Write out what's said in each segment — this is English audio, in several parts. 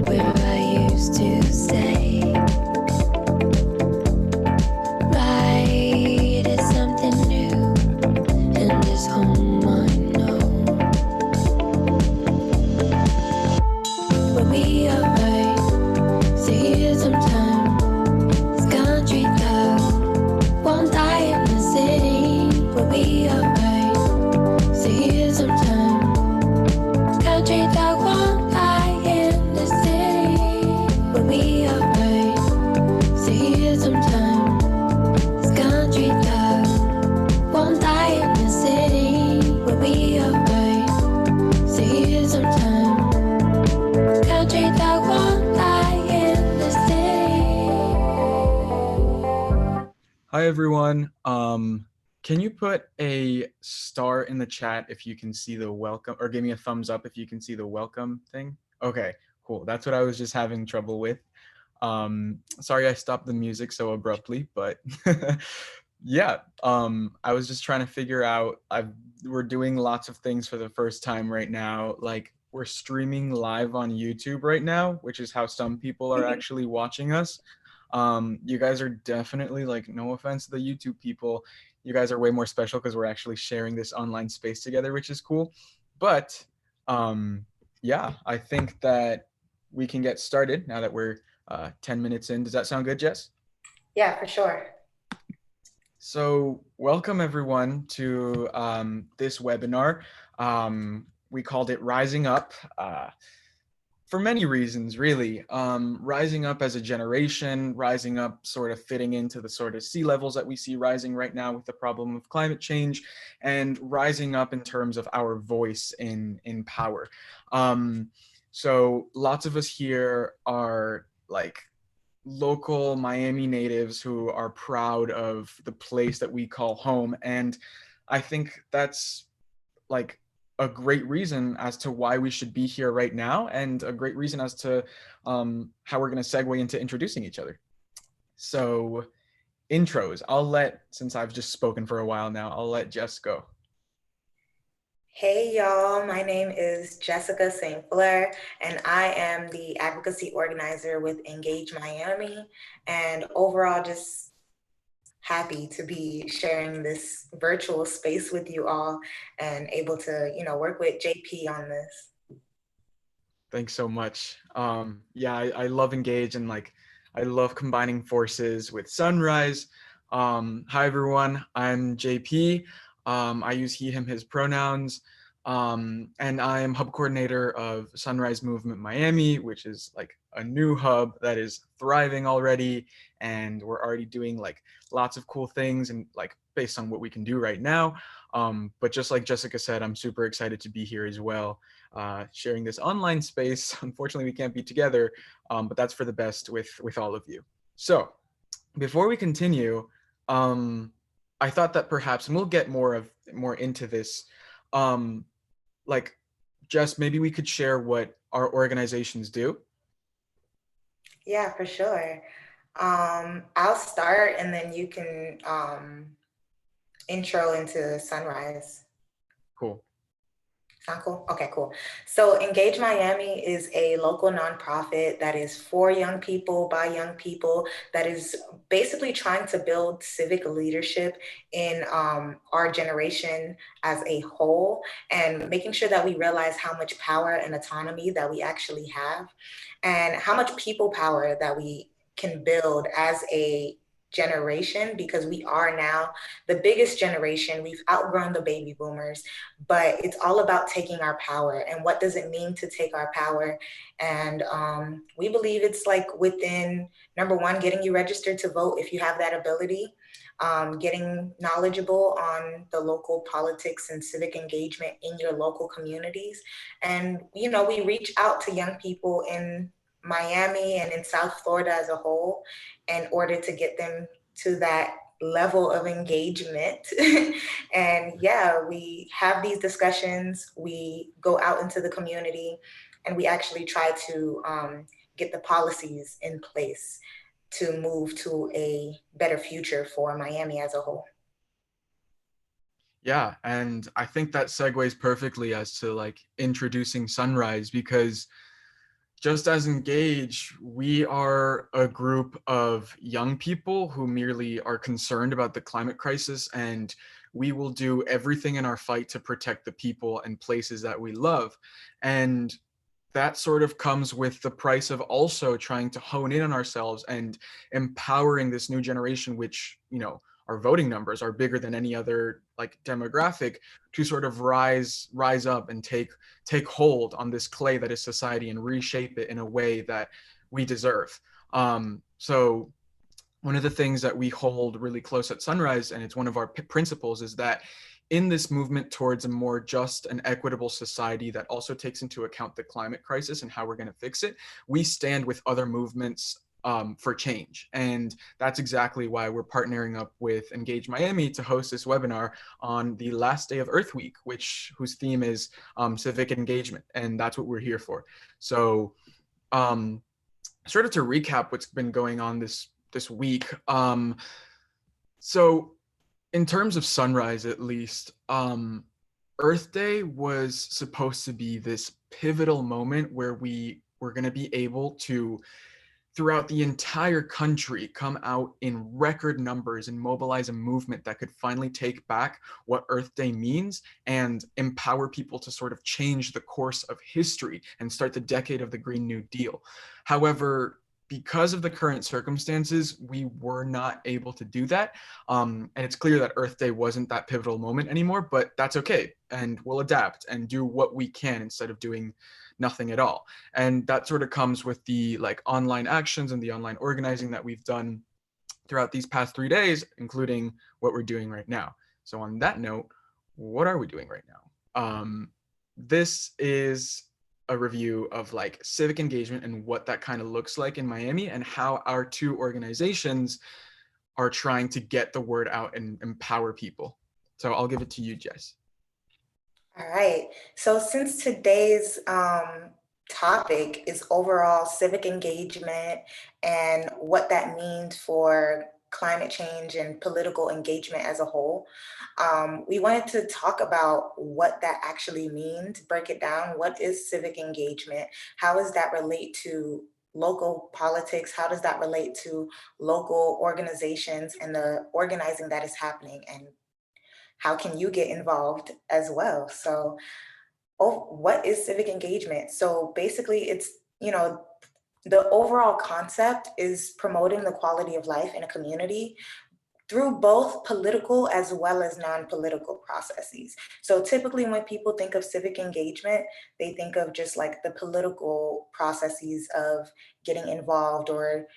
Where Hi everyone. Can you put a star in the chat if you can see the welcome, or give me a thumbs up if you can see the welcome thing? Okay, cool. That's what I was just having trouble with. Sorry I stopped the music so abruptly, but yeah, I was just trying to figure out. We're doing lots of things for the first time right now. Like we're streaming live on YouTube right now, which is how some people are actually watching us. You guys are definitely, like, no offense to the YouTube people, you guys are way more special because we're actually sharing this online space together, which is cool. But um, yeah, I think that we can get started now that we're 10 minutes in. Does that sound good, Jess? Yeah, for sure. So, welcome everyone to this webinar. We called it Rising Up. For many reasons, really. Rising up as a generation, rising up sort of fitting into the sort of sea levels that we see rising right now with the problem of climate change, and rising up in terms of our voice in power. So lots of us here are like local Miami natives who are proud of the place that we call home. And I think that's like a great reason as to why we should be here right now, and a great reason as to how we're going to segue into introducing each other. So, intros. Since I've just spoken for a while now, I'll let Jess go. Hey, y'all. My name is Jessica St. Blair, and I am the advocacy organizer with Engage Miami. And overall, just happy to be sharing this virtual space with you all and able to, work with JP on this. Thanks so much. Yeah, I love Engage, and like I love combining forces with Sunrise. Hi everyone, I'm JP. I use he, him, his pronouns. And I am hub coordinator of Sunrise Movement Miami, which is like a new hub that is thriving already. And we're already doing like lots of cool things and like based on what we can do right now. But just like Jessica said, I'm super excited to be here as well, sharing this online space. Unfortunately, we can't be together, but that's for the best with all of you. So before we continue, um, I thought that perhaps, and we'll get more into this, um, like just maybe we could share what our organizations do. Yeah, for sure. I'll start and then you can intro into Sunrise. Cool. Sound cool? Okay, cool. So Engage Miami is a local nonprofit that is for young people, by young people, that is basically trying to build civic leadership in our generation as a whole, and making sure that we realize how much power and autonomy that we actually have, and how much people power that we can build as a generation, because we are now the biggest generation. We've outgrown the baby boomers, but it's all about taking our power. And what does it mean to take our power? And we believe it's like within, number one, getting you registered to vote if you have that ability, getting knowledgeable on the local politics and civic engagement in your local communities. And, we reach out to young people in Miami and in South Florida as a whole in order to get them to that level of engagement. And yeah, we have these discussions, we go out into the community, and we actually try to get the policies in place to move to a better future for Miami as a whole. Yeah, and I think that segues perfectly as to like introducing Sunrise, because just as Engage, we are a group of young people who merely are concerned about the climate crisis, and we will do everything in our fight to protect the people and places that we love. And that sort of comes with the price of also trying to hone in on ourselves and empowering this new generation, which, our voting numbers are bigger than any other like demographic, to sort of rise up and take hold on this clay that is society and reshape it in a way that we deserve. So one of the things that we hold really close at Sunrise, and it's one of our principles, is that in this movement towards a more just and equitable society that also takes into account the climate crisis and how we're going to fix it, we stand with other movements for change. And that's exactly why we're partnering up with Engage Miami to host this webinar on the last day of Earth Week, whose theme is civic engagement. And that's what we're here for. So sort of to recap what's been going on this week. So in terms of Sunrise, at least, Earth Day was supposed to be this pivotal moment where we were going to be able to, throughout the entire country, come out in record numbers and mobilize a movement that could finally take back what Earth Day means and empower people to sort of change the course of history and start the decade of the Green New Deal. However, because of the current circumstances, we were not able to do that. And it's clear that Earth Day wasn't that pivotal moment anymore, but that's okay. And we'll adapt and do what we can instead of doing nothing at all. And that sort of comes with the like online actions and the online organizing that we've done throughout these past 3 days, including what we're doing right now. So on that note, what are we doing right now? This is a review of like civic engagement and what that kind of looks like in Miami and how our two organizations are trying to get the word out and empower people. So I'll give it to you, Jess. All right. So since today's topic is overall civic engagement and what that means for climate change and political engagement as a whole, we wanted to talk about what that actually means, break it down. What is civic engagement? How does that relate to local politics? How does that relate to local organizations and the organizing that is happening? And how can you get involved as well? So, what is civic engagement? So basically it's, the overall concept is promoting the quality of life in a community through both political as well as non-political processes. So typically when people think of civic engagement, they think of just like the political processes of getting involved or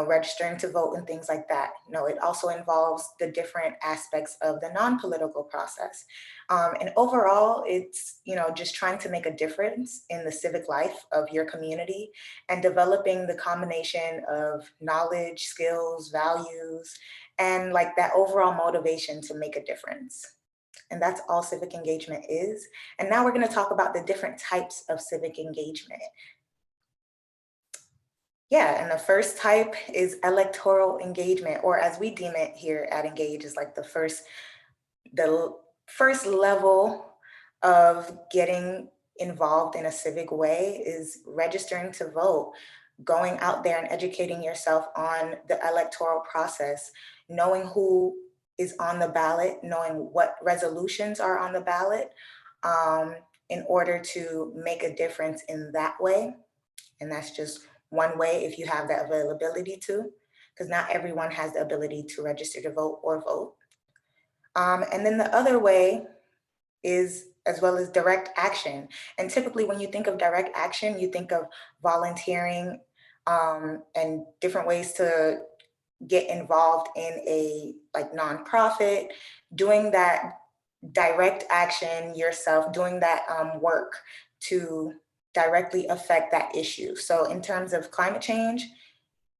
registering to vote and things like that. No, it also involves the different aspects of the non-political process. And overall, it's, just trying to make a difference in the civic life of your community and developing the combination of knowledge, skills, values, and like that overall motivation to make a difference. And that's all civic engagement is. And now we're going to talk about the different types of civic engagement. Yeah, and the first type is electoral engagement, or as we deem it here at Engage, is like the first level of getting involved in a civic way is registering to vote, going out there and educating yourself on the electoral process, knowing who is on the ballot, knowing what resolutions are on the ballot, in order to make a difference in that way. And that's just one way if you have that availability to, because not everyone has the ability to register to vote or vote. And then the other way is as well as direct action. And typically when you think of direct action, you think of volunteering and different ways to get involved in a like nonprofit, doing that direct action yourself, doing that work to directly affect that issue. So in terms of climate change,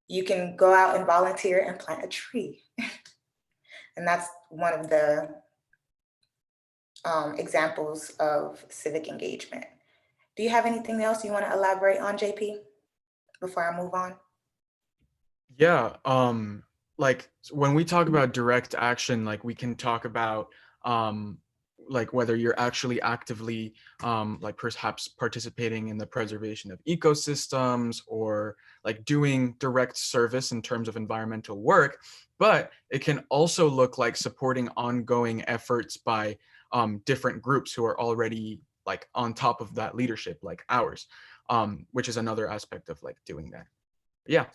you can go out and volunteer and plant a tree. And that's one of the examples of civic engagement. Do you have anything else you want to elaborate on, JP, before I move on? Yeah, like when we talk about direct action, like we can talk about like whether you're actually actively like perhaps participating in the preservation of ecosystems or like doing direct service in terms of environmental work, but it can also look like supporting ongoing efforts by different groups who are already like on top of that leadership, like ours, which is another aspect of like doing that. Yeah.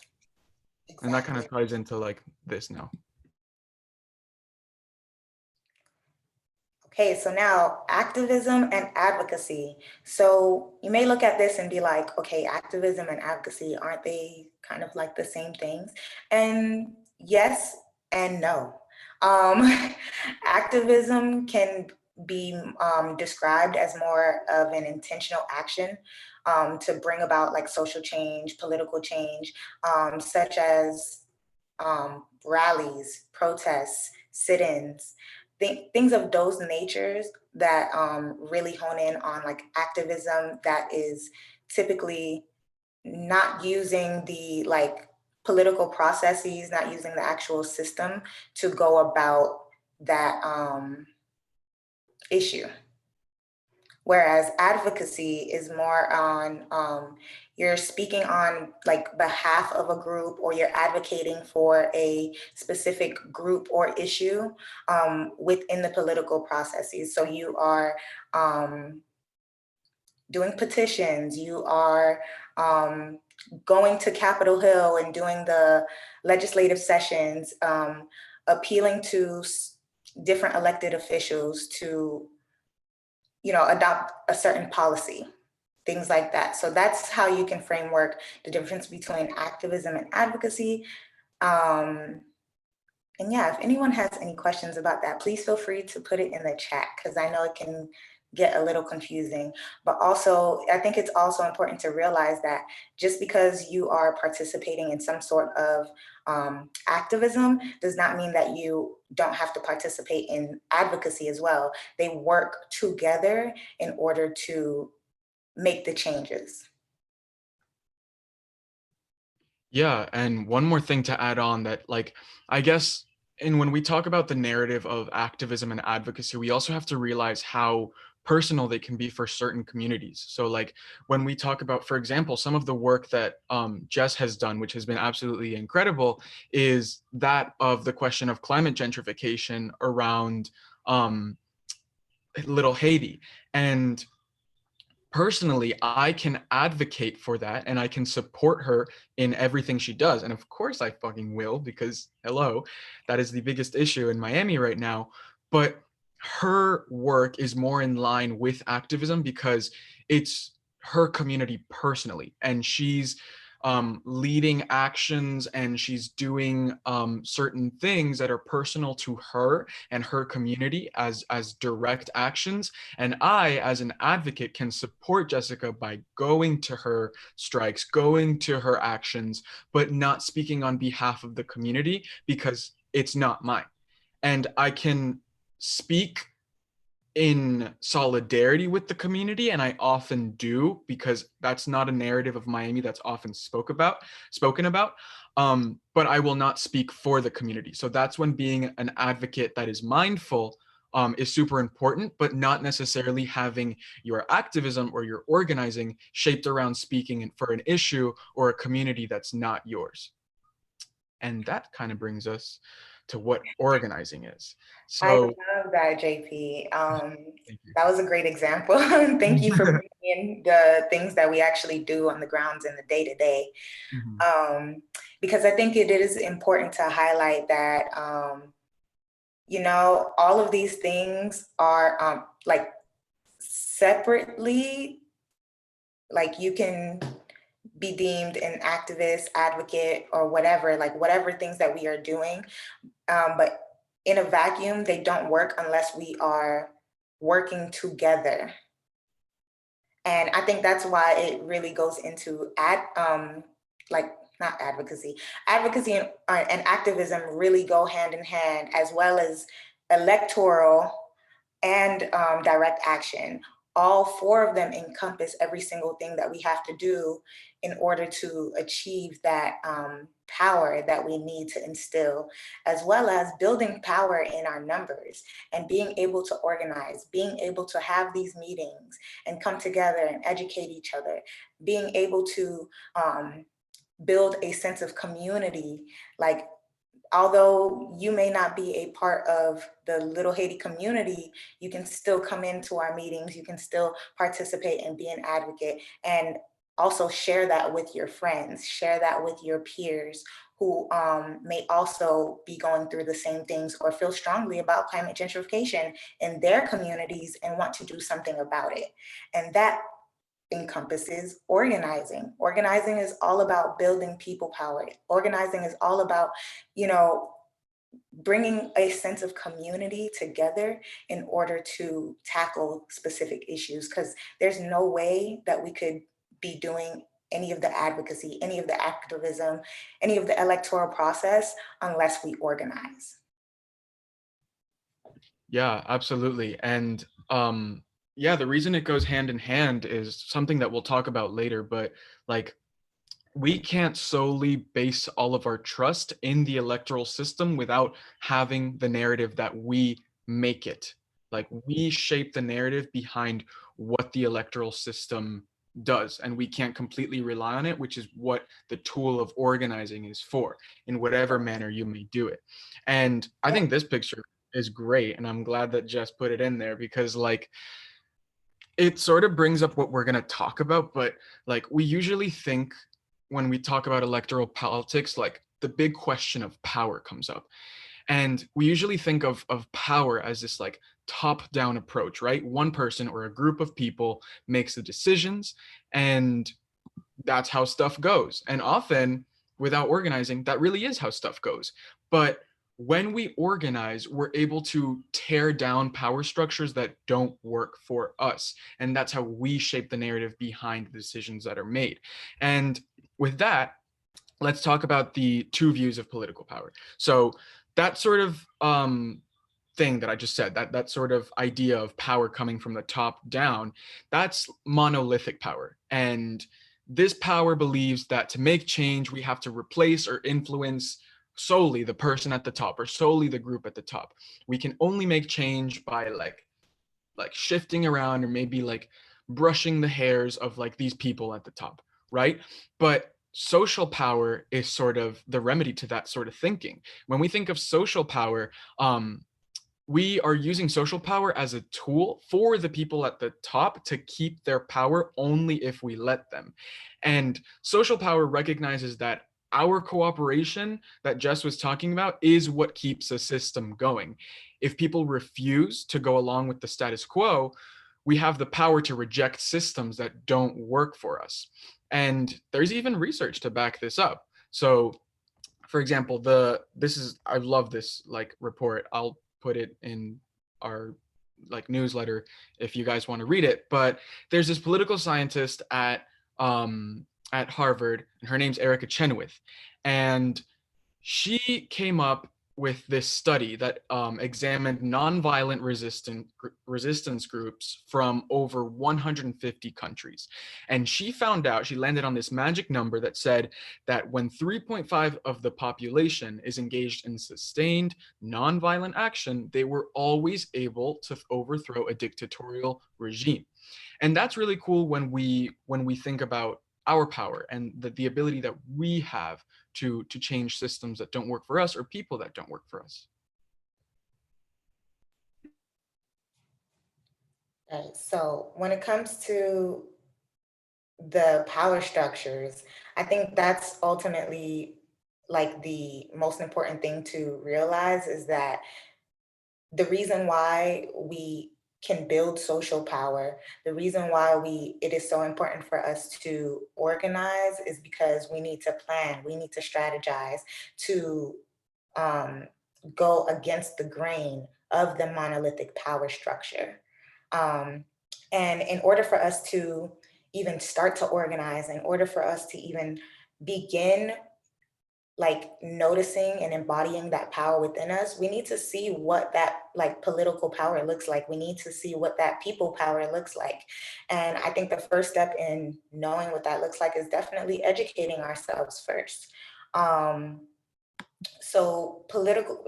And that kind Exactly. of ties into like this now. Okay, so now activism and advocacy. So you may look at this and be like, okay, activism and advocacy, aren't they kind of like the same things? And yes and no. Um, Activism can be described as more of an intentional action to bring about like social change, political change, such as rallies, protests, sit-ins, things of those natures that really hone in on like activism that is typically not using the like political processes, not using the actual system to go about that issue. Whereas advocacy is more on you're speaking on like behalf of a group, or you're advocating for a specific group or issue within the political processes. So you are doing petitions, you are going to Capitol Hill and doing the legislative sessions, appealing to different elected officials to, you know, adopt a certain policy, things like that. So that's how you can framework the difference between activism and advocacy. And yeah, if anyone has any questions about that, please feel free to put it in the chat, because I know it can get a little confusing. But also, I think it's also important to realize that just because you are participating in some sort of activism does not mean that you don't have to participate in advocacy as well. They work together in order to make the changes. Yeah, and one more thing to add on that, like, I guess, and when we talk about the narrative of activism and advocacy, we also have to realize how personal they can be for certain communities. So, like, when we talk about, for example, some of the work that Jess has done, which has been absolutely incredible, is that of the question of climate gentrification around Little Haiti. And personally, I can advocate for that and I can support her in everything she does. And of course, I fucking will, because hello, that is the biggest issue in Miami right now. But her work is more in line with activism because it's her community personally, and she's leading actions and she's doing certain things that are personal to her and her community as direct actions. And I, as an advocate, can support Jessica by going to her strikes, going to her actions, but not speaking on behalf of the community because it's not mine. And I can speak in solidarity with the community, and I often do, because that's not a narrative of Miami that's often spoken about. But I will not speak for the community. So that's when being an advocate that is mindful is super important, but not necessarily having your activism or your organizing shaped around speaking for an issue or a community that's not yours. And that kind of brings us to what organizing is. I So love that, JP. thank you. That was a great example. Thank you for bringing in the things that we actually do on the grounds in the day to day. Mhm. Because I think it is important to highlight that, you know, all of these things are like separately, like you can be deemed an activist, advocate, or whatever, like whatever things that we are doing. But in a vacuum, they don't work unless we are working together. And I think that's why it really goes into like not advocacy. Advocacy and activism really go hand in hand, as well as electoral and direct action. All four of them encompass every single thing that we have to do in order to achieve that power that we need to instill, as well as building power in our numbers and being able to organize, being able to have these meetings and come together and educate each other, being able to build a sense of community. Like, although you may not be a part of the Little Haiti community, you can still come into our meetings, you can still participate and be an advocate, and also share that with your friends, share that with your peers who may also be going through the same things or feel strongly about climate gentrification in their communities and want to do something about it. And that encompasses organizing. Organizing is all about building people power. Organizing is all about, you know, bringing a sense of community together in order to tackle specific issues, because there's no way that we could be doing any of the advocacy, any of the activism, any of the electoral process unless we organize. Yeah, absolutely. And yeah, the reason it goes hand in hand is something that we'll talk about later, but like we can't solely base all of our trust in the electoral system without having the narrative that we make it. Like we shape the narrative behind what the electoral system does, and we can't completely rely on it, which is what the tool of organizing is for, in whatever manner you may do it. And I Yeah. think this picture is great, and I'm glad that Jess put it in there because like it sort of brings up what we're going to talk about, but like we usually think when we talk about electoral politics, like the big question of power comes up. And we usually think of power as this like top down approach, right? One person or a group of people makes the decisions, and that's how stuff goes. And often, without organizing, that really is how stuff goes. But when we organize, we're able to tear down power structures that don't work for us. And that's how we shape the narrative behind the decisions that are made. And with that, let's talk about the two views of political power. So that sort of thing that I just said, that sort of idea of power coming from the top down, that's monolithic power. And this power believes that to make change, we have to replace or influence solely the person at the top or solely the group at the top. We can only make change by like shifting around or maybe like brushing the hairs of like these people at the top, right? But social power is sort of the remedy to that sort of thinking. When we think of social power, we are using social power as a tool for the people at the top to keep their power only if we let them. And social power recognizes that our cooperation that Jess was talking about is what keeps a system going. If people refuse to go along with the status quo, we have the power to reject systems that don't work for us. And there's even research to back this up. So for example, I love this like report. I'll put it in our like newsletter if you guys want to read it. But there's this political scientist at Harvard, and her name's Erica Chenoweth, and she came up with this study that examined nonviolent resistance groups from over 150 countries. And she found out, she landed on this magic number that said that when 3.5 of the population is engaged in sustained nonviolent action, they were always able to overthrow a dictatorial regime. And that's really cool when we think about our power and the ability that we have to change systems that don't work for us or people that don't work for us. Right. So when it comes to the power structures, I think that's ultimately like the most important thing to realize is that the reason why we can build social power, the reason why it is so important for us to organize is because we need to plan, we need to strategize to um, go against the grain of the monolithic power structure. Um, and in order for us to even start to organize, in order for us to even begin like noticing and embodying that power within us, we need to see what that like political power looks like. We need to see what that people power looks like. And I think the first step in knowing what that looks like is definitely educating ourselves first. Um, so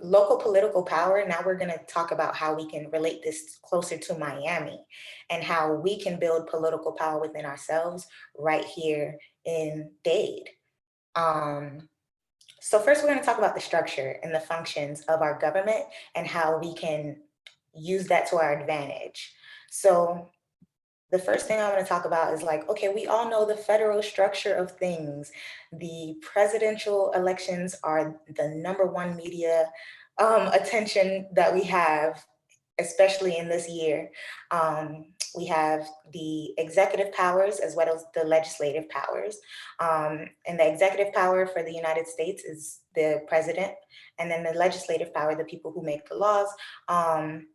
local political power, now we're going to talk about how we can relate this closer to Miami and how we can build political power within ourselves right here in Dade. Um, so first, we're going to talk about the structure and the functions of our government and how we can use that to our advantage. So the first thing I want to talk about is like, okay, we all know the federal structure of things. The presidential elections are the number one media attention that we have, especially in this year. We have the executive powers as well as the legislative powers. And the executive power for the United States is the president, and then the legislative power, the people who make the laws and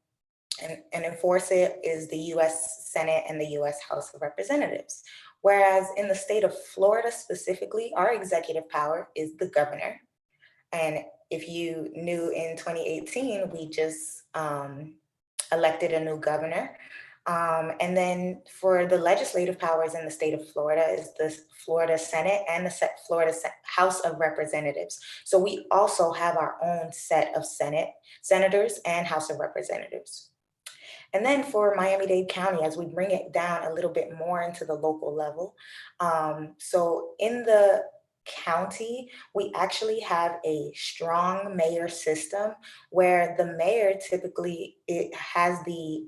enforce it, is the US Senate and the US House of Representatives. Whereas in the state of Florida specifically, our executive power is the governor. And if you knew, in 2018, we just elected a new governor. And then for the legislative powers in the state of Florida is the Florida Senate and the Florida House of Representatives. So we also have our own set of senators and House of Representatives. And then for Miami-Dade County, as we bring it down a little bit more into the local level, so in the county, we actually have a strong mayor system where the mayor typically it has the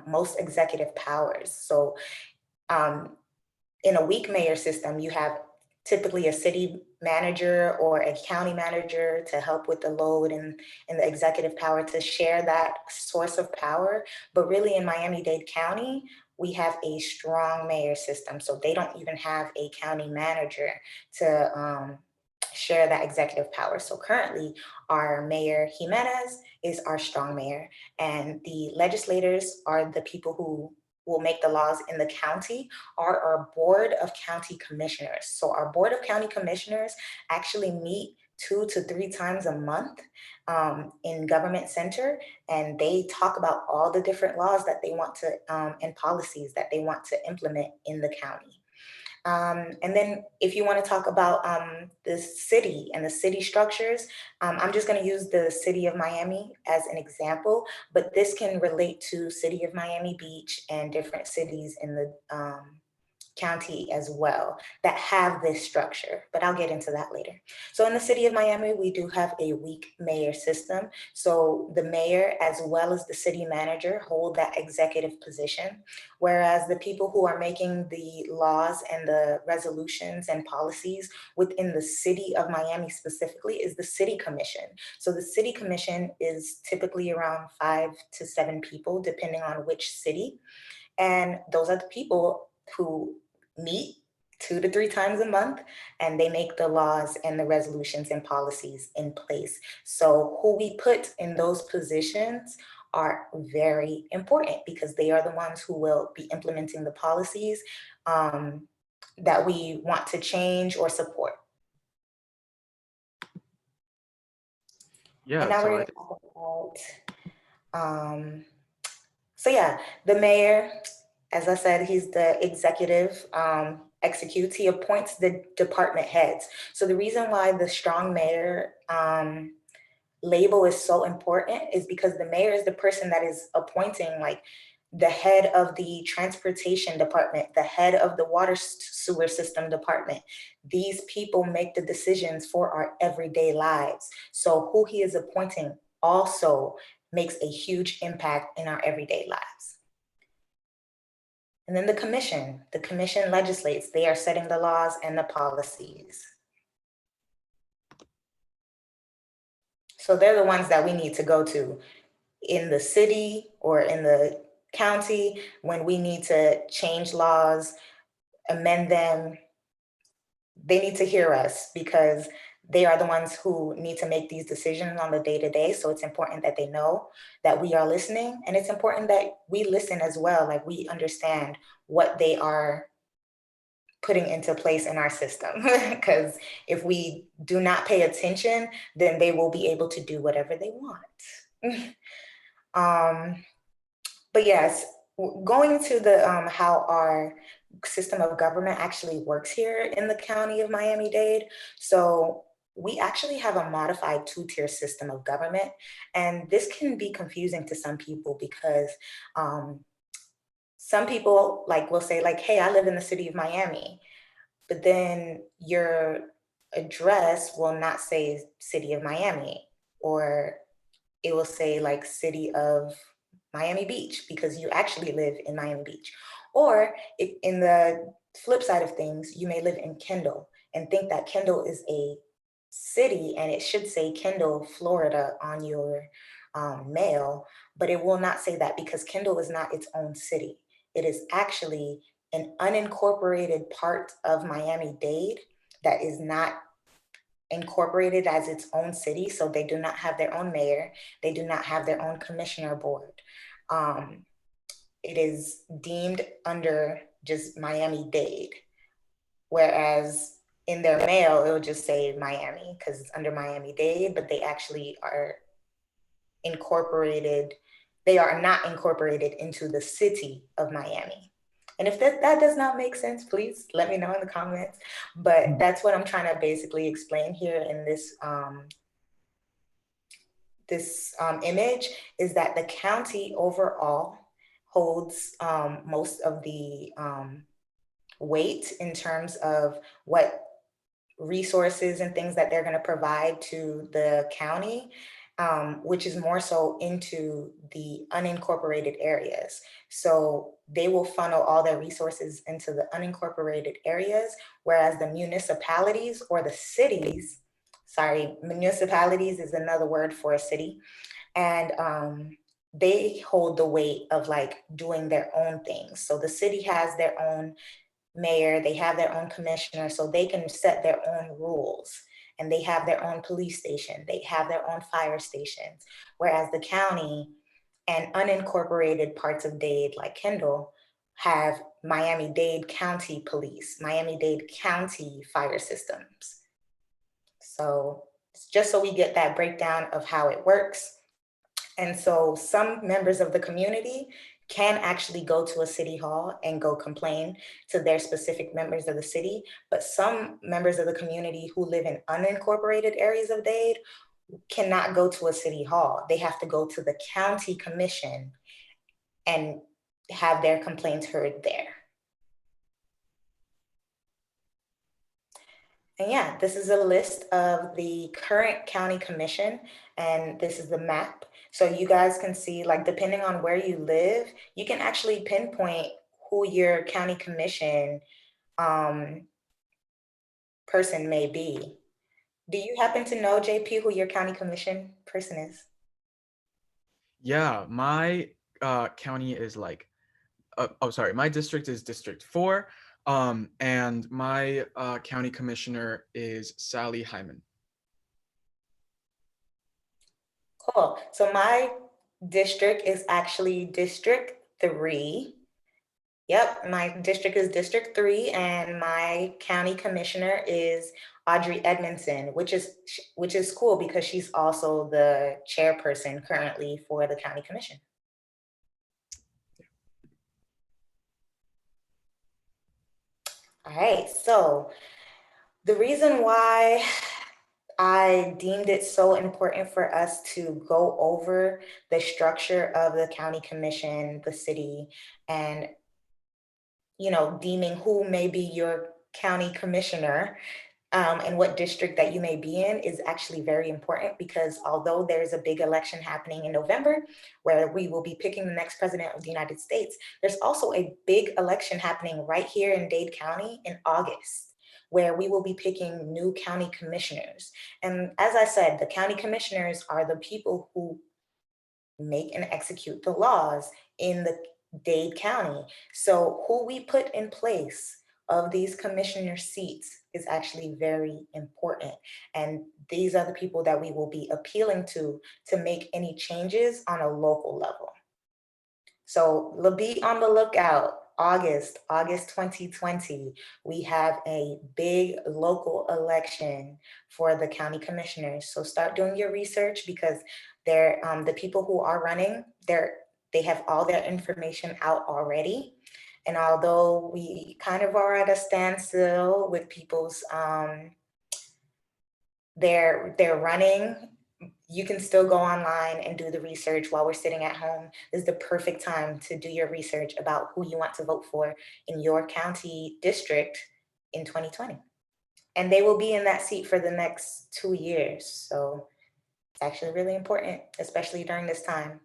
most executive powers. So um, in a weak mayor system, you have typically a city manager or a county manager to help with the load and the executive power to share that source of power. But really in Miami-Dade County, we have a strong mayor system. So they don't even have a county manager to share that executive power. So currently our mayor Jimenez is our strong mayor, and the legislators are the people who will make the laws in the county, are our board of county commissioners. So our board of county commissioners actually meet 2 to 3 times a month in government center, and they talk about all the different laws that they want to and policies that they want to implement in the county. And then if you want to talk about the city and the city structures, I'm just going to use the city of Miami as an example, but this can relate to city of Miami Beach and different cities in the county as well that have this structure, but I'll get into that later. So in the city of Miami, we do have a weak mayor system. So the mayor as well as the city manager hold that executive position, whereas the people who are making the laws and the resolutions and policies within the city of Miami specifically is the city commission. So the city commission is typically around 5 to 7 people, depending on which city. And those are the people who meet 2 to 3 times a month, and they make the laws and the resolutions and policies in place. So who we put in those positions are very important because they are the ones who will be implementing the policies that we want to change or support. And Yeah, now we're so going to talk about, so yeah, the mayor, as I said, he's the executive, executes, he appoints the department heads. So the reason why the strong mayor label is so important is because the mayor is the person that is appointing like the head of the transportation department, the head of the water sewer system department. These people make the decisions for our everyday lives. So who he is appointing also makes a huge impact in our everyday lives. And then the commission legislates. They are setting the laws and the policies. So they're the ones that we need to go to in the city or in the county when we need to change laws, amend them. They need to hear us because they are the ones who need to make these decisions on the day-to-day. So it's important that they know that we are listening, and it's important that we listen as well, like we understand what they are putting into place in our system. Because if we do not pay attention, then they will be able to do whatever they want. But yes, going into the how our system of government actually works here in the county of Miami-Dade. So we actually have a modified 2-tier system of government. And this can be confusing to some people because some people like will say like, hey, I live in the city of Miami, but then your address will not say city of Miami, or it will say like city of Miami Beach because you actually live in Miami Beach. Or if, in the flip side of things, you may live in Kendall and think that Kendall is a city and it should say Kendall, Florida on your mail, but it will not say that because Kendall is not its own city. It is actually an unincorporated part of Miami-Dade that is not incorporated as its own city. So they do not have their own mayor. They do not have their own commissioner board. Um, it is deemed under just Miami-Dade. Whereas in their mail, it will just say Miami because it's under Miami-Dade, but they actually are incorporated. They are not incorporated into the city of Miami. And if that does not make sense, please let me know in the comments. But that's what I'm trying to basically explain here in this image is that the county overall holds most of the weight in terms of what resources and things that they're going to provide to the county, which is more so into the unincorporated areas. So they will funnel all their resources into the unincorporated areas, whereas the municipalities or the cities, sorry, municipalities is another word for a city, and they hold the weight of like doing their own things. So the city has their own mayor, they have their own commissioner, so they can set their own rules. And they have their own police station, they have their own fire stations. Whereas the county and unincorporated parts of Dade, like Kendall, have Miami-Dade County Police, Miami-Dade County fire systems. So just so we get that breakdown of how it works. And so some members of the community can actually go to a city hall and go complain to their specific members of the city. But some members of the community who live in unincorporated areas of Dade cannot go to a city hall. They have to go to the county commission and have their complaints heard there. And yeah, this is a list of the current county commission, and this is the map. So you guys can see, like, depending on where you live, you can actually pinpoint who your county commission person may be. Do you happen to know, JP, who your county commission person is? Yeah, my county is like, sorry, my district is District 4, and my county commissioner is Sally Hyman. Cool. So my district is actually District 3. Yep, my district is District 3, and my county commissioner is Audrey Edmondson, which is cool because she's also the chairperson currently for the county commission. All right, so the reason why I deemed it so important for us to go over the structure of the county commission, the city, and deeming who may be your county commissioner, and what district that you may be in is actually very important because although there's a big election happening in November where we will be picking the next president of the United States, there's also a big election happening right here in Dade County in August, where we will be picking new county commissioners. And as I said, the county commissioners are the people who make and execute the laws in the Dade County. So who we put in place of these commissioner seats is actually very important. And these are the people that we will be appealing to make any changes on a local level. So be on the lookout. August 2020, we have a big local election for the county commissioners. So start doing your research because the people who are running, they have all their information out already. And although we kind of are at a standstill with people's they're running, you can still go online and do the research while we're sitting at home. This is the perfect time to do your research about who you want to vote for in your county district in 2020. And they will be in that seat for the next 2 years. So it's actually really important, especially during this time.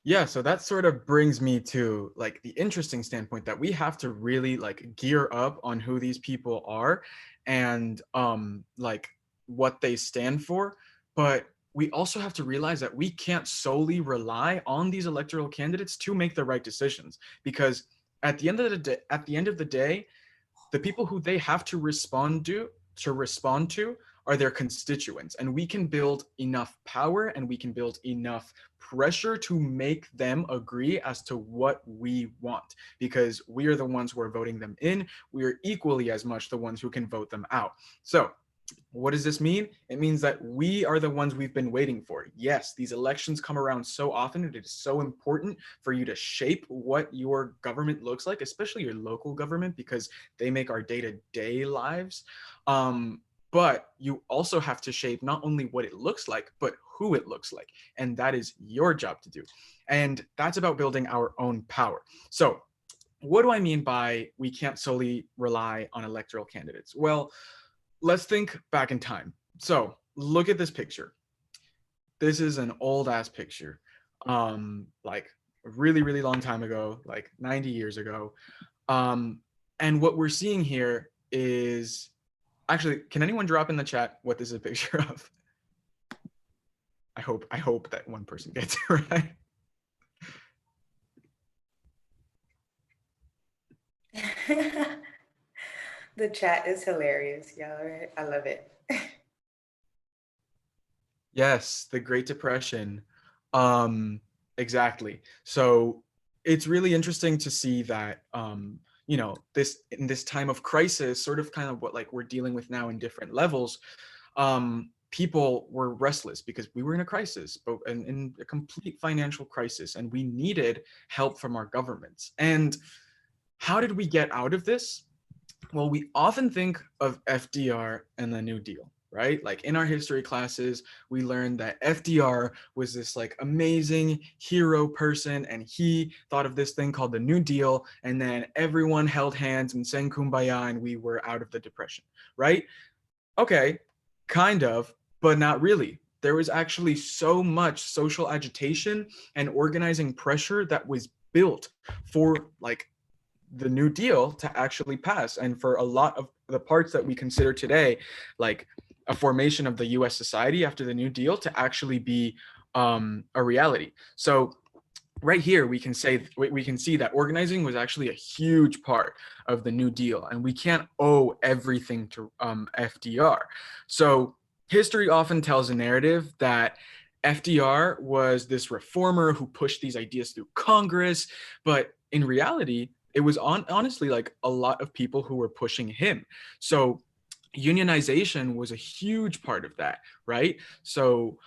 Yeah, so that sort of brings me to like the interesting standpoint that we have to really like gear up on who these people are and like what they stand for. But we also have to realize that we can't solely rely on these electoral candidates to make the right decisions, because at the end of the day, the people who they have to respond to are their constituents, and we can build enough power and we can build enough pressure to make them agree as to what we want, because we are the ones who are voting them in. We are equally as much the ones who can vote them out. So what does this mean? It means that we are the ones we've been waiting for. Yes, these elections come around so often, and it is so important for you to shape what your government looks like, especially your local government, because they make our day-to-day lives. But you also have to shape not only what it looks like, but who it looks like. And that is your job to do. And that's about building our own power. So what do I mean by we can't solely rely on electoral candidates? Well, let's think back in time. So look at this picture. This is an old ass picture, like a really, really long time ago, like 90 years ago. And what we're seeing here is actually, can anyone drop in the chat what this is a picture of? I hope that one person gets it right. The chat is hilarious, y'all. I love it. Yes, the Great Depression. Exactly. So it's really interesting to see that this in this time of crisis, sort of kind of what like we're dealing with now in different levels, people were restless because we were in a crisis, but in a complete financial crisis, and we needed help from our governments. And how did we get out of this? Well, we often think of FDR and the New Deal, right? Like in our history classes, we learned that FDR was this like amazing hero person, and he thought of this thing called the New Deal, and then everyone held hands and sang kumbaya, and we were out of the depression, right? Okay, kind of, but not really. There was actually so much social agitation and organizing pressure that was built for like the New Deal to actually pass, and for a lot of the parts that we consider today, like a formation of the U.S. society after the New Deal, to actually be a reality. So right here we can see that organizing was actually a huge part of the New Deal, and we can't owe everything to FDR. So history often tells a narrative that FDR was this reformer who pushed these ideas through Congress, but in reality, it was honestly like a lot of people who were pushing him. So unionization was a huge part of that, right? So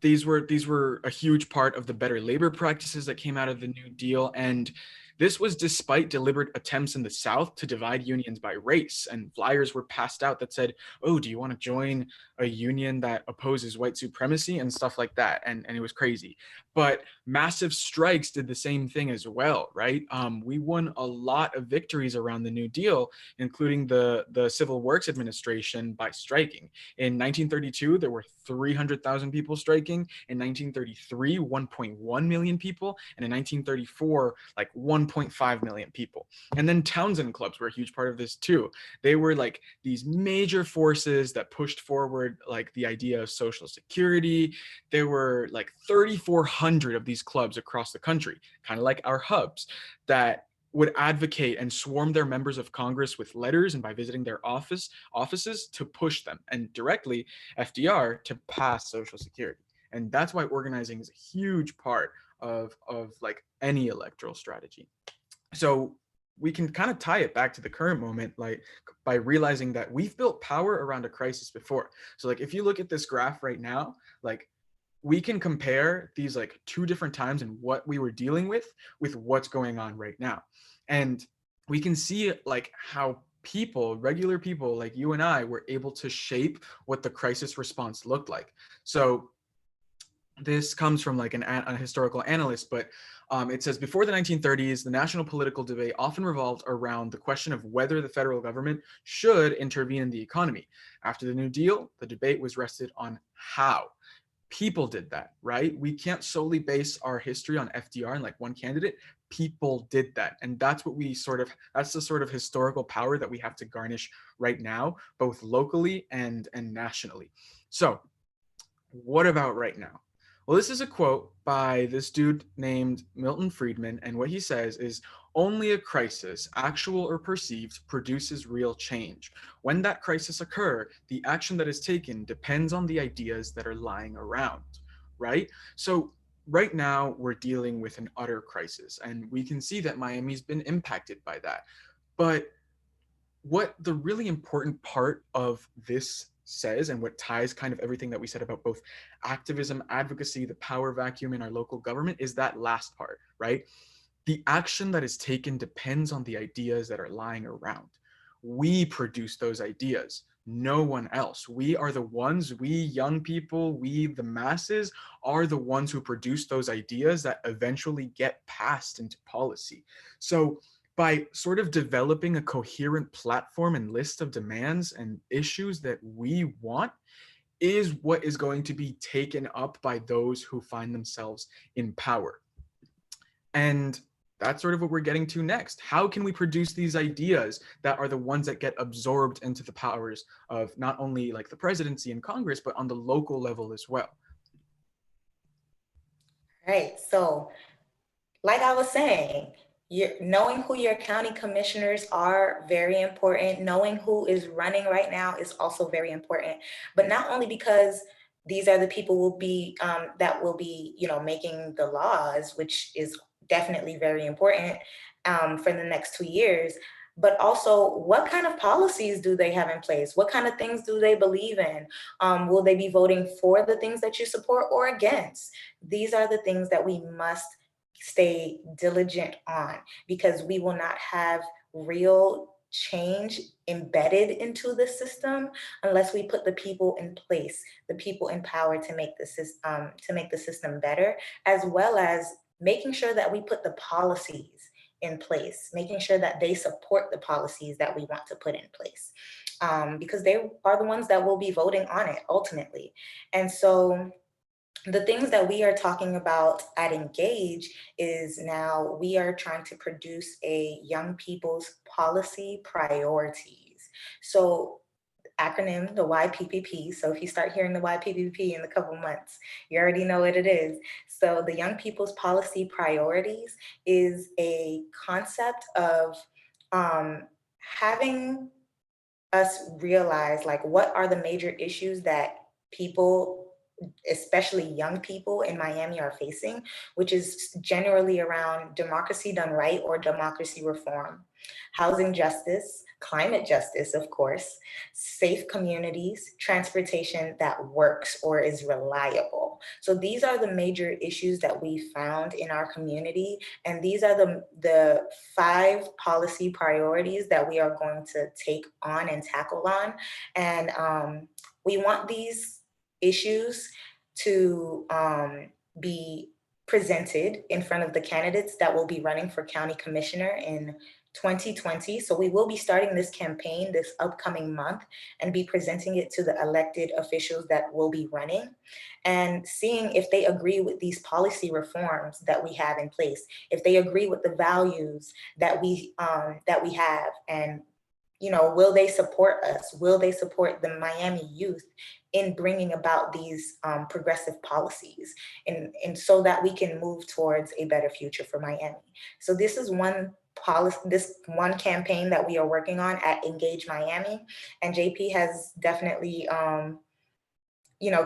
these were a huge part of the better labor practices that came out of the New Deal, and this was despite deliberate attempts in the South to divide unions by race, and flyers were passed out that said, "Oh, do you want to join a union that opposes white supremacy?" and stuff like that, and it was crazy. But massive strikes did the same thing as well, right? We won a lot of victories around the New Deal, including the Civil Works Administration, by striking. In 1932, there were 300,000 people striking. In 1933, 1.1 million people. And in 1934, like 1.5 million people. And then Townsend clubs were a huge part of this too. They were like these major forces that pushed forward like the idea of Social Security. There were like 3,400 of these clubs across the country, kind of like our hubs, that would advocate and swarm their members of Congress with letters and by visiting their offices to push them, and directly FDR to pass Social Security. And that's why organizing is a huge part of like any electoral strategy. So we can kind of tie it back to the current moment, like by realizing that we've built power around a crisis before. So like if you look at this graph right now, like we can compare these like two different times and what we were dealing with what's going on right now. And we can see like how people, regular people like you and I, were able to shape what the crisis response looked like. So this comes from like a historical analyst, but it says before the 1930s, the national political debate often revolved around the question of whether the federal government should intervene in the economy. After the New Deal, the debate was rested on how people did that, right? We can't solely base our history on FDR and like one candidate. People did that. And that's what that's the sort of historical power that we have to garnish right now, both locally and nationally. So What about right now? Well, this is a quote by this dude named Milton Friedman, and what he says is only a crisis, actual or perceived, produces real change. When that crisis occurs, the action that is taken depends on the ideas that are lying around, right? So right now we're dealing with an utter crisis, and we can see that Miami's been impacted by that. But what the really important part of this says and what ties kind of everything that we said about both activism, advocacy, the power vacuum in our local government is that last part, right? The action that is taken depends on the ideas that are lying around. We produce those ideas, no one else. We are the ones, we young people, we the masses are the ones who produce those ideas that eventually get passed into policy. So by sort of developing a coherent platform and list of demands and issues that we want is what is going to be taken up by those who find themselves in power. And that's sort of what we're getting to next. How can we produce these ideas that are the ones that get absorbed into the powers of not only like the presidency and Congress, but on the local level as well? Right. So, like I was saying, knowing who your county commissioners are very important. Knowing who is running right now is also very important. But not only because these are the people will be that will be, making the laws, which is definitely very important for the next 2 years. But also, what kind of policies do they have in place? What kind of things do they believe in? Will they be voting for the things that you support or against? These are the things that we must stay diligent on, because we will not have real change embedded into the system unless we put the people in place, the people in power to make the system better, as well as making sure that we put the policies in place, making sure that they support the policies that we want to put in place, because they are the ones that will be voting on it ultimately. And so the things that we are talking about at Engage is now we are trying to produce a young people's policy priorities. So acronym, the YPPP. So if you start hearing the YPPP in a couple months, you already know what it is. So the young people's policy priorities is a concept of having us realize, like, what are the major issues that people, especially young people in Miami, are facing, which is generally around democracy done right or democracy reform, housing justice, climate justice, of course, safe communities, transportation that works or is reliable. So these are the major issues that we found in our community. And these are the 5 policy priorities that we are going to take on and tackle on. And we want these issues to be presented in front of the candidates that will be running for county commissioner in 2020. So we will be starting this campaign this upcoming month and be presenting it to the elected officials that will be running and seeing if they agree with these policy reforms that we have in place, if they agree with the values that we have, and will they support us? Will they support the Miami youth in bringing about these progressive policies, and so that we can move towards a better future for Miami? So this is one policy, this one campaign that we are working on at Engage Miami, and JP has definitely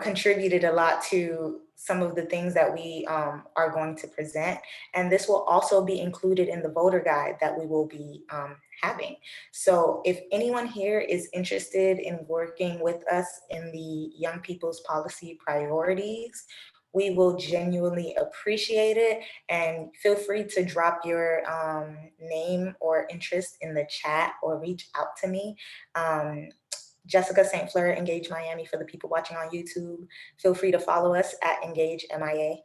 contributed a lot to some of the things that we are going to present. And this will also be included in the voter guide that we will be having. So if anyone here is interested in working with us in the young people's policy priorities, we will genuinely appreciate it. And feel free to drop your name or interest in the chat or reach out to me. Jessica St. Fleur, Engage Miami, for the people watching on YouTube. Feel free to follow us at Engage MIA.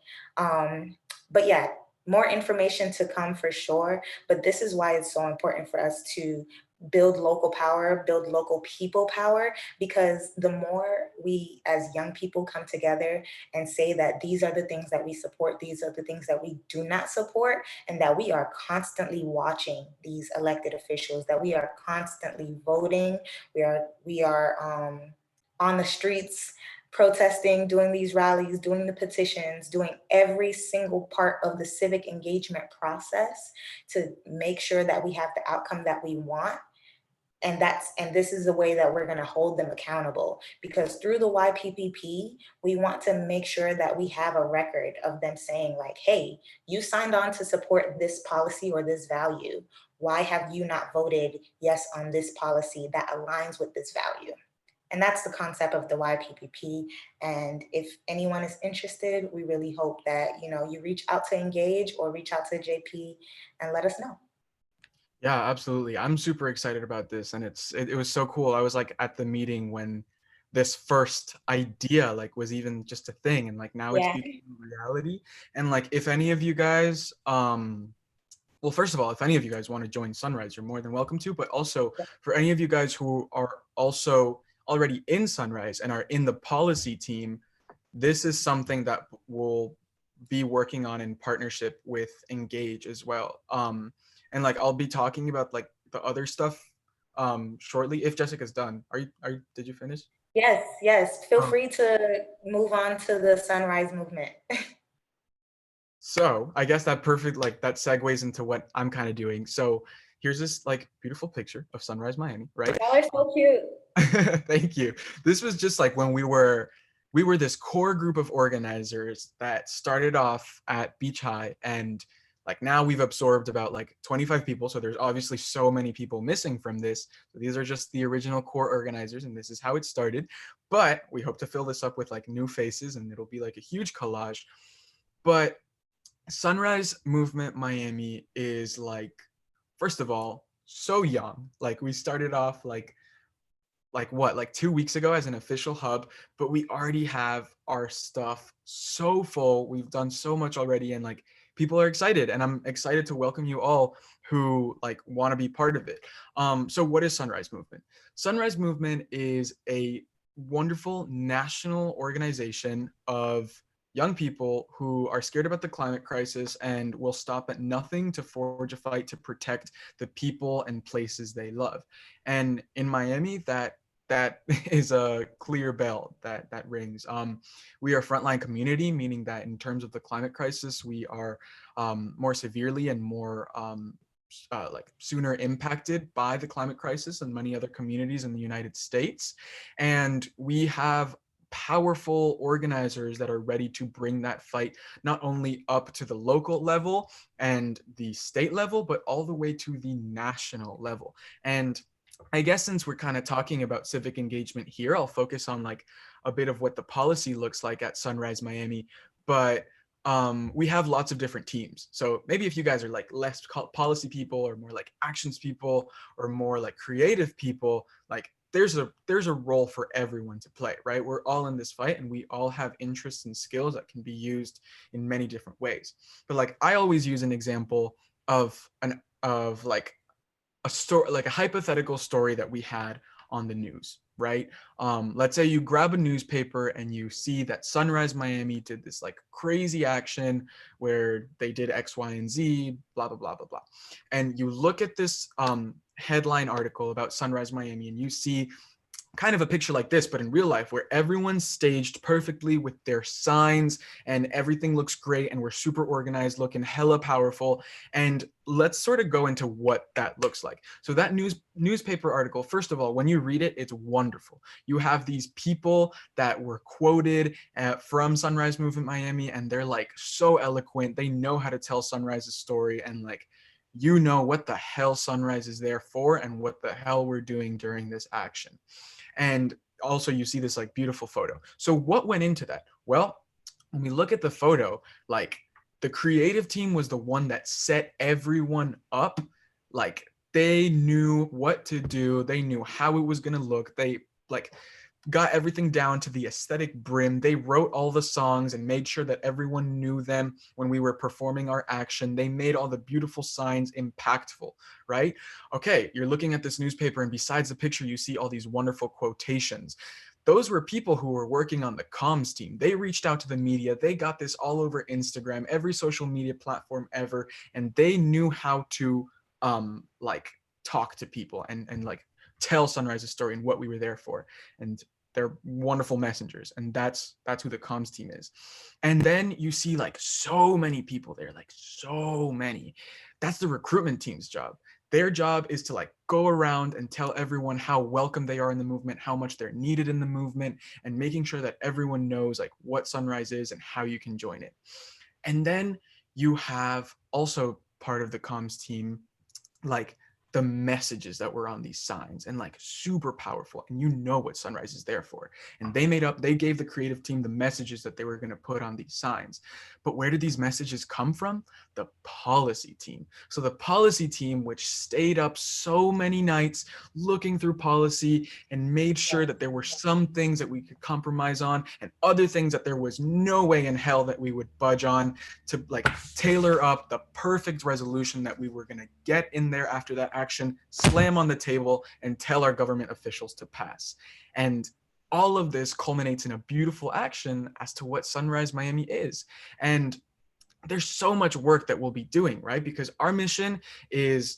But yeah, more information to come for sure. But this is why it's so important for us to build local power, build local people power, because the more we as young people come together and say that these are the things that we support, these are the things that we do not support, and that we are constantly watching these elected officials, that we are constantly voting, we are on the streets protesting, doing these rallies, doing the petitions, doing every single part of the civic engagement process to make sure that we have the outcome that we want. And this is the way that we're going to hold them accountable, because through the YPPP we want to make sure that we have a record of them saying like, hey, you signed on to support this policy or this value, why have you not voted yes on this policy that aligns with this value? And that's the concept of the YPPP. And if anyone is interested, we really hope that, you reach out to Engage or reach out to JP and let us know. Yeah, absolutely. I'm super excited about this, and it was so cool. I was like at the meeting when this first idea like was even just a thing, and like now it's Yeah. becoming reality. And like if any of you guys well, first of all, if any of you guys want to join Sunrise, you're more than welcome to. But also, for any of you guys who are also already in Sunrise and are in the policy team, this is something that we'll be working on in partnership with Engage as well. And like I'll be talking about like the other stuff shortly if Jessica's done. Did you finish? Yes, yes. Feel Um, free to move on to the Sunrise movement. So I guess that perfect like that segues into what I'm kind of doing. So here's this like beautiful picture of Sunrise Miami, right? Y'all are so cute. Thank you. This was just like when we were this core group of organizers that started off at Beach High, and like now we've absorbed about like 25 people. So there's obviously so many people missing from this. So these are just the original core organizers, and this is how it started. But we hope to fill this up with like new faces, and it'll be like a huge collage. But Sunrise Movement Miami is like, first of all, so young. Like we started off like what, like 2 weeks ago as an official hub, but we already have our stuff so full. We've done so much already, and like people are excited, and I'm excited to welcome you all who like want to be part of it. So what is Sunrise Movement? Sunrise Movement is a wonderful national organization of young people who are scared about the climate crisis and will stop at nothing to forge a fight to protect the people and places they love. And in Miami, that is a clear bell that rings. We are frontline community, meaning that in terms of the climate crisis, we are more severely and more like sooner impacted by the climate crisis than many other communities in the United States. And we have powerful organizers that are ready to bring that fight not only up to the local level and the state level, but all the way to the national level. And I guess since we're kind of talking about civic engagement here, I'll focus on like a bit of what the policy looks like at Sunrise Miami. But we have lots of different teams. So maybe if you guys are like less policy people or more like actions people or more like creative people, like there's a role for everyone to play, right? We're all in this fight, and we all have interests and skills that can be used in many different ways. But like I always use an example of like a story, like a hypothetical story that we had on the news, right? Let's say you grab a newspaper and you see that Sunrise Miami did this like crazy action where they did X, Y, and Z, blah, blah, blah, blah, blah. And you look at this headline article about Sunrise Miami, and you see kind of a picture like this, but in real life, where everyone's staged perfectly with their signs and everything looks great and we're super organized, looking hella powerful. And let's sort of go into what that looks like. So that newspaper article, first of all, when you read it, it's wonderful. You have these people that were quoted from Sunrise Movement Miami, and they're like so eloquent. They know how to tell Sunrise's story, and like, you know what the hell Sunrise is there for and what the hell we're doing during this action. And also you see this like beautiful photo. So what went into that? Well, when we look at the photo, like the creative team was the one that set everyone up. Like they knew what to do. They knew how it was going to look. They like got everything down to the aesthetic brim. They wrote all the songs and made sure that everyone knew them when we were performing our action. They made all the beautiful signs impactful, right? Okay, you're looking at this newspaper, and besides the picture, you see all these wonderful quotations. Those were people who were working on the comms team. They reached out to the media. They got this all over Instagram, every social media platform ever, and they knew how to like talk to people and like tell Sunrise's story and what we were there for. And they're wonderful messengers, and that's who the comms team is. And then you see like so many people there, like so many. That's the recruitment team's job. Their job is to like go around and tell everyone how welcome they are in the movement, how much they're needed in the movement, and making sure that everyone knows like what Sunrise is and how you can join it. And then you have also part of the comms team, like the messages that were on these signs, and like super powerful, and you know what Sunrise is there for. And they gave the creative team the messages that they were going to put on these signs. But where did these messages come from? The policy team. So the policy team, which stayed up so many nights looking through policy and made sure that there were some things that we could compromise on and other things that there was no way in hell that we would budge on, to like tailor up the perfect resolution that we were going to get in there after that action, slam on the table, and tell our government officials to pass. And all of this culminates in a beautiful action as to what Sunrise Miami is. And there's so much work that we'll be doing, right? Because our mission is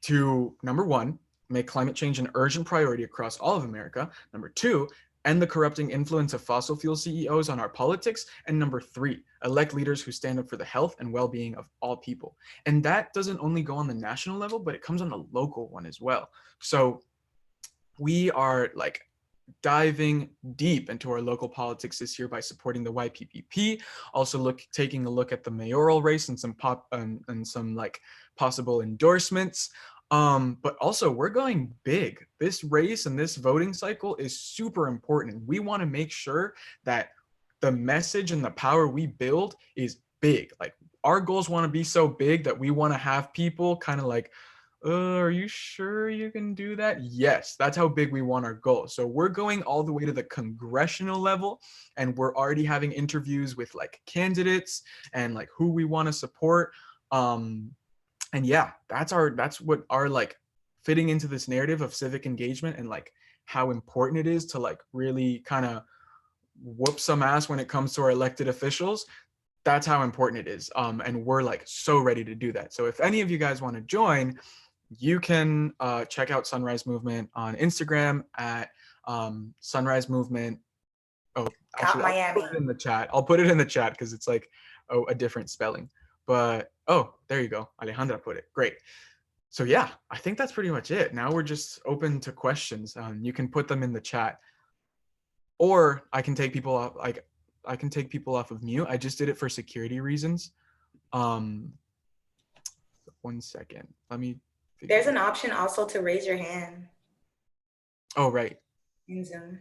to, number one, make climate change an urgent priority across all of America. Number two, end the corrupting influence of fossil fuel CEOs on our politics. And number three, elect leaders who stand up for the health and well-being of all people. And that doesn't only go on the national level, but it comes on the local one as well. So we are like diving deep into our local politics this year by supporting the YPPP, also taking a look at the mayoral race and some like possible endorsements. But also we're going big. This race and this voting cycle is super important. We want to make sure that the message and the power we build is big. Like our goals want to be so big that we want to have people kind of like, are you sure you can do that? Yes, that's how big we want our goal. So we're going all the way to the congressional level, and we're already having interviews with like candidates and like who we want to support. And yeah, that's what our like fitting into this narrative of civic engagement and like how important it is to like really kind of whoop some ass when it comes to our elected officials. That's how important it is. And we're like so ready to do that. So if any of you guys want to join, you can check out Sunrise Movement on Instagram at Sunrise Movement. Oh, Top actually, I'll Miami. put it in the chat. I'll put it in the chat because it's like a different spelling. But oh, there you go. Alejandra put it. Great. So yeah, I think that's pretty much it. Now we're just open to questions. You can put them in the chat, or I can take people off. Like I can take people off of mute. I just did it for security reasons. Um, 1 second. Let me. There's an option also to raise your hand Oh, right. in Zoom.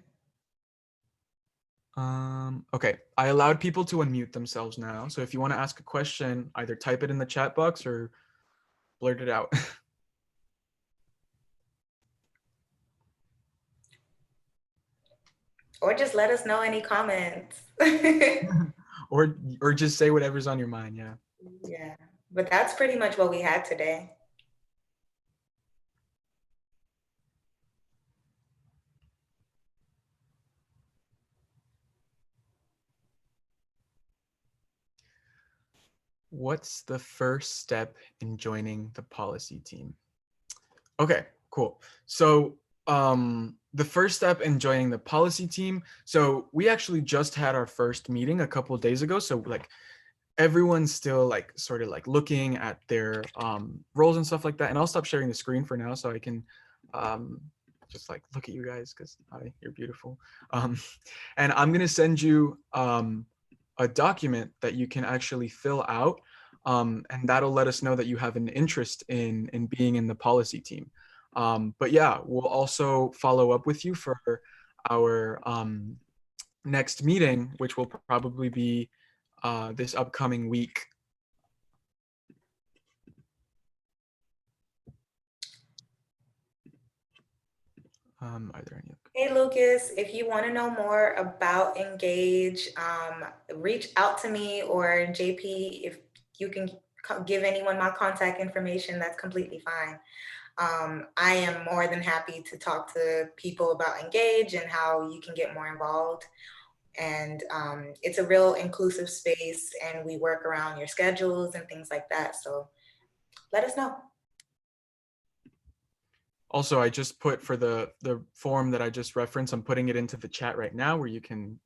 Okay, I allowed people to unmute themselves now. So if you want to ask a question, either type it in the chat box or blurt it out. Or just let us know any comments. or just say whatever's on your mind, yeah. Yeah, but that's pretty much what we had today. What's the first step in joining the policy team? Okay, cool. So the first step in joining the policy team, so we actually just had our first meeting a couple of days ago. So like everyone's still like sort of like looking at their roles and stuff like that. And I'll stop sharing the screen for now so I can just like look at you guys because you're beautiful. And I'm gonna send you a document that you can actually fill out, and that'll let us know that you have an interest in being in the policy team. But yeah, we'll also follow up with you for our next meeting, which will probably be this upcoming week. Are there any? Hey, Lucas, if you want to know more about Engage, reach out to me or JP. If you can give anyone my contact information, that's completely fine. I am more than happy to talk to people about Engage and how you can get more involved. And it's a real inclusive space, and we work around your schedules and things like that. So let us know. Also, I just put for the form that I just referenced, I'm putting it into the chat right now where you can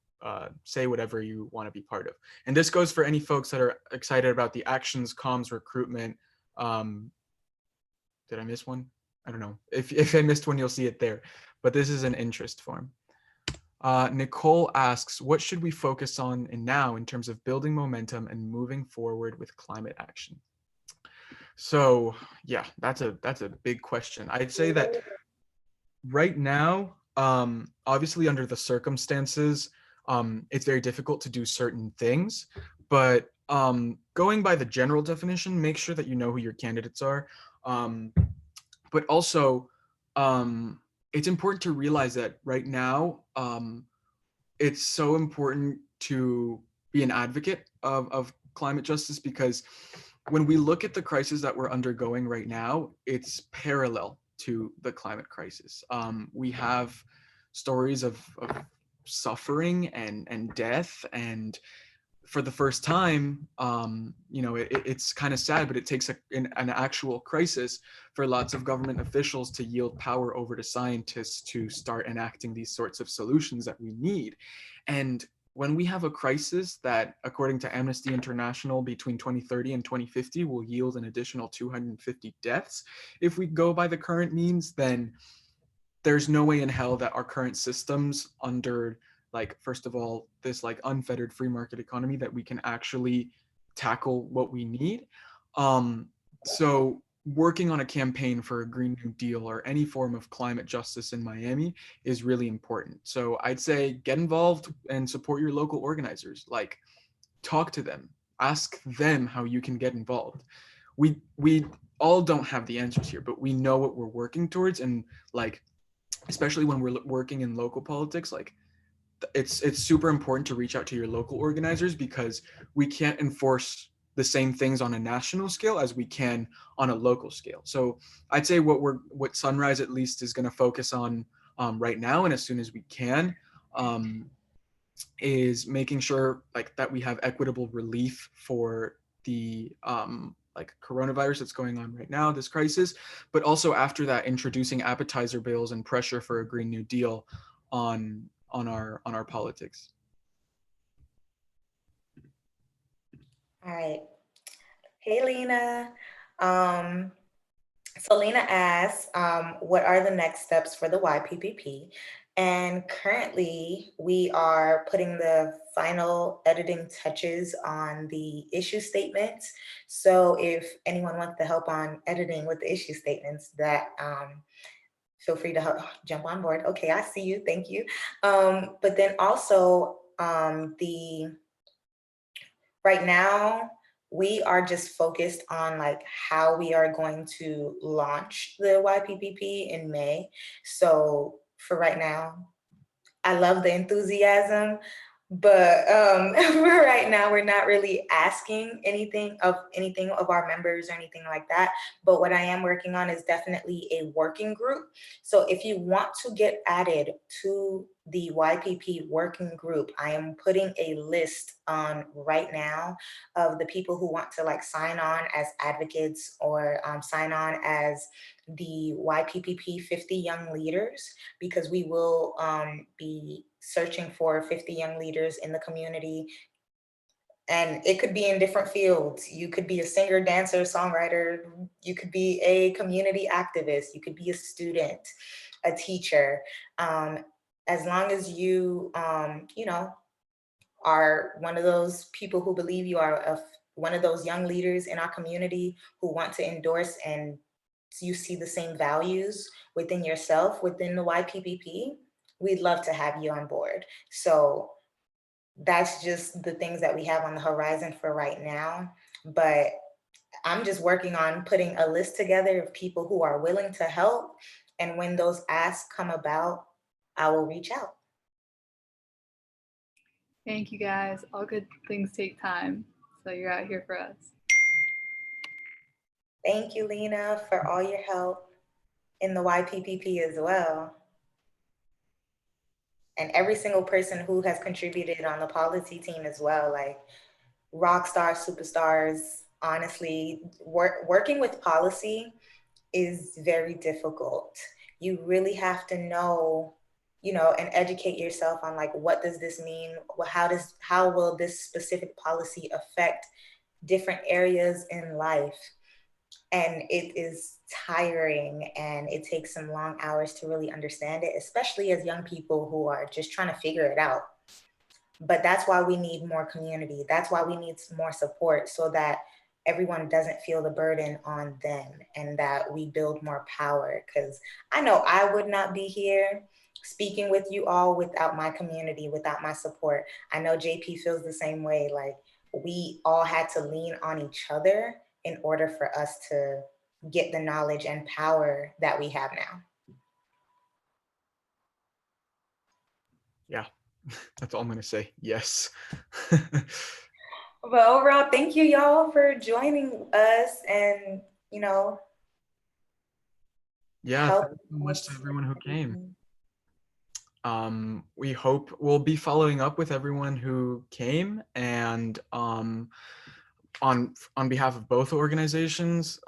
say whatever you want to be part of. And this goes for any folks that are excited about the actions, comms, recruitment. Um, did I miss one? I don't know. If I missed one, you'll see it there. But this is an interest form. Nicole asks, what should we focus on now in terms of building momentum and moving forward with climate action? So yeah, that's a big question. I'd say that right now, obviously under the circumstances, it's very difficult to do certain things, but going by the general definition, make sure that you know who your candidates are. Um, but also, it's important to realize that right now, it's so important to be an advocate of climate justice, because when we look at the crisis that we're undergoing right now, it's parallel to the climate crisis. We have stories of suffering and death, and for the first time, it's kind of sad, but it takes an actual crisis for lots of government officials to yield power over to scientists to start enacting these sorts of solutions that we need. And when we have a crisis that, according to Amnesty International, between 2030 and 2050 will yield an additional 250 deaths, if we go by the current means, then there's no way in hell that our current systems under, like, first of all, this like unfettered free market economy, that we can actually tackle what we need. So working on a campaign for a Green New Deal or any form of climate justice in Miami is really important. So I'd say get involved and support your local organizers. Like, talk to them, ask them how you can get involved. We all don't have the answers here, but we know what we're working towards. And like, especially when we're working in local politics, like, it's super important to reach out to your local organizers, because we can't enforce the same things on a national scale as we can on a local scale. So I'd say what Sunrise at least is going to focus on right now, and as soon as we can, um, is making sure like that we have equitable relief for the like coronavirus that's going on right now, this crisis, but also after that, introducing appetizer bills and pressure for a Green New Deal on our politics. All right. Hey, Lena. Um, so Lena asks, what are the next steps for the YPPP? And currently, we are putting the final editing touches on the issue statements. So if anyone wants to help on editing with the issue statements, that feel free to jump on board. Okay, I see you. Thank you. But then also, the right now, we are just focused on like how we are going to launch the YPPP in May. So for right now, I love the enthusiasm, but for right now, we're not really asking anything of our members or anything like that. But what I am working on is definitely a working group. So if you want to get added to the YPP working group, I am putting a list on right now of the people who want to like sign on as advocates or sign on as the YPPP 50 Young Leaders, because we will be searching for 50 young leaders in the community. And it could be in different fields. You could be a singer, dancer, songwriter. You could be a community activist. You could be a student, a teacher. As long as you, are one of those people who believe you are one of those young leaders in our community who want to endorse and you see the same values within yourself, within the YPPP, we'd love to have you on board. So that's just the things that we have on the horizon for right now. But I'm just working on putting a list together of people who are willing to help. And when those asks come about, I will reach out. Thank you guys. All good things take time. So you're out here for us. Thank you, Lena, for all your help in the YPPP as well. And every single person who has contributed on the policy team as well, like rock stars, superstars. Honestly, working with policy is very difficult. you really have to know, you know, and educate yourself on like, what does this mean? How will this specific policy affect different areas in life? And it is tiring and it takes some long hours to really understand it, especially as young people who are just trying to figure it out. But that's why we need more community. That's why we need more support, so that everyone doesn't feel the burden on them, and that we build more power. Because I know I would not be here speaking with you all without my community, without my support. I know JP feels the same way. Like, we all had to lean on each other in order for us to get the knowledge and power that we have now. Yeah, that's all I'm gonna say. Yes. But overall, thank you y'all for joining us and, you know, Yeah, help thanks so much to us. everyone who came. We hope we'll be following up with everyone who came, and on behalf of both organizations,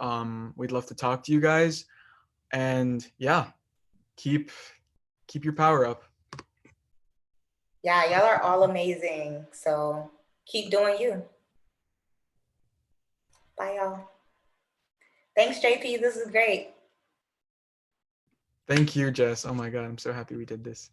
we'd love to talk to you guys. And yeah, keep your power up. Yeah, y'all are all amazing. So keep doing you. Bye, y'all. Thanks, JP. This is great. Thank you, Jess. Oh my God, I'm so happy we did this.